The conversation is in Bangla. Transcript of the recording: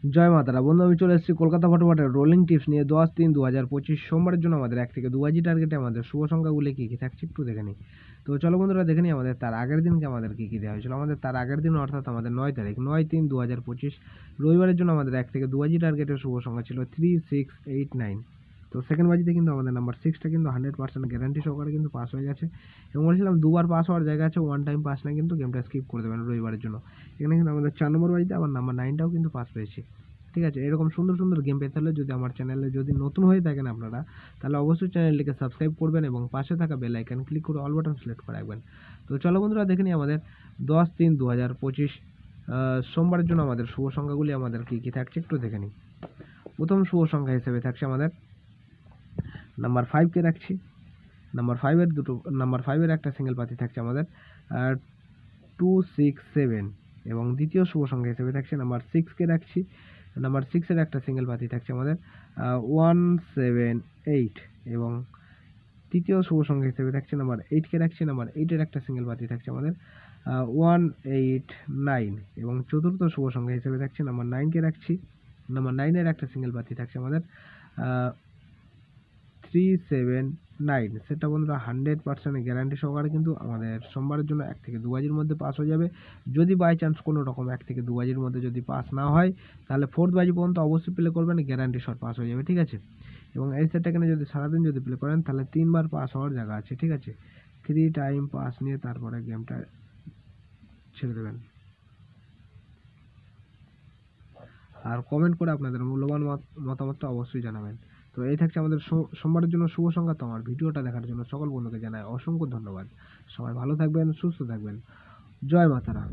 জয় মাতারা বন্ধু, আমি চলে এসেছি কলকাতা ফটোফটের রোলিং টিপস নিয়ে 10-3-2025 সোমবারের জন্য আমাদের 1 থেকে 2 বাজি টার্গেটে আমাদের শুভ সংখ্যাগুলি কী কী থাকছে একটু দেখে নিই। তো চলো বন্ধুরা দেখে নিই আমাদের তার আগের দিনকে আমাদের কী কী দেওয়া হয়েছিল। আমাদের তার আগের দিন অর্থাৎ আমাদের 9 তারিখ 9-3-2025 রবিবারের জন্য আমাদের 1 থেকে 2 বাজি টার্গেটের শুভ সংখ্যা ছিল 3689। তো সেকেন্ড বাজিতে কিন্তু আমাদের নাম্বার 6টা কিন্তু 100% গ্যারান্টি সহকারে কিন্তু পাস হয়ে গেছে, এবং বলছিলাম দুবার পাস হওয়ার জায়গা আছে, ওয়ান টাইম পাস না কিন্তু গেমটা স্কিপ করে দেবেন রবিবারের জন্য। এখানে কিন্তু আমাদের 4 নম্বর বাজিতে আবার নাম্বার 9টাও কিন্তু পাস পেয়েছি। ঠিক আছে, এরকম সুন্দর সুন্দর গেম পেতে হলে যদি আমার চ্যানেলে যদি নতুন হয়ে থাকেন আপনারা, তাহলে অবশ্যই চ্যানেলটিকে সাবস্ক্রাইব করবেন এবং পাশে থাকা বেল আইকন ক্লিক করে অল বাটন সিলেক্ট করে রাখবেন। তো চলো বন্ধুরা দেখে নিই আমাদের 10-3-2025 সোমবারের জন্য আমাদের শুভ সংখ্যাগুলি আমাদের কী কী থাকছে একটু দেখে নিই। প্রথম শুভ সংখ্যা হিসেবে থাকছে আমাদের নাম্বার 5কে রাখছি। নাম্বার 5-এর একটা সিঙ্গেল পাতি থাকছে আমাদের 267, এবং দ্বিতীয় শুভ সংখ্যা হিসেবে থাকছে নাম্বার 6কে রাখছি। নাম্বার 6-এর একটা সিঙ্গেল পাতি থাকছে আমাদের 178, এবং তৃতীয় শুভ সংখ্যা হিসেবে থাকছে নাম্বার 8কে রাখছি। নাম্বার 8-এর একটা সিঙ্গেল পাতি থাকছে আমাদের 189, এবং চতুর্থ শুভ সংখ্যা হিসেবে থাকছে নাম্বার 9কে রাখছি। নাম্বার 9-এর একটা সিঙ্গেল পাতি থাকছে আমাদের 379। সেটা বন্ধুরা 100% গ্যারান্টি সহকারে কিন্তু আমাদের সোমবারের জন্য 1 থেকে 2 বাজির মধ্যে পাস হয়ে যাবে। যদি বাই চান্স কোনো রকম 1 থেকে 2 বাজির মধ্যে যদি পাস না হয়, তাহলে 4th বাজি পর্যন্ত অবশ্যই প্লে করবেন, গ্যারান্টি শট পাস হয়ে যাবে। ঠিক আছে, এবং এই সেটটাকে যদি সারাদিন যদি প্লে করেন তাহলে 3বার পাস হওয়ার জায়গা আছে। ঠিক আছে, 3 টাইম পাস নিয়ে তারপরে গেমটা ছেড়ে দেবেন। আর কমেন্ট করে আপনাদের মূল্যবান মতামতটা অবশ্যই জানাবেন। তো এই থাকছে আমাদের সোমবারের জন্য শুভ সংখ্যা। তো আমার ভিডিওটা দেখার জন্য সকল বন্ধুকে জানাই অসংখ্য ধন্যবাদ। সবাই ভালো থাকবেন, সুস্থ থাকবেন। জয় মাতারা।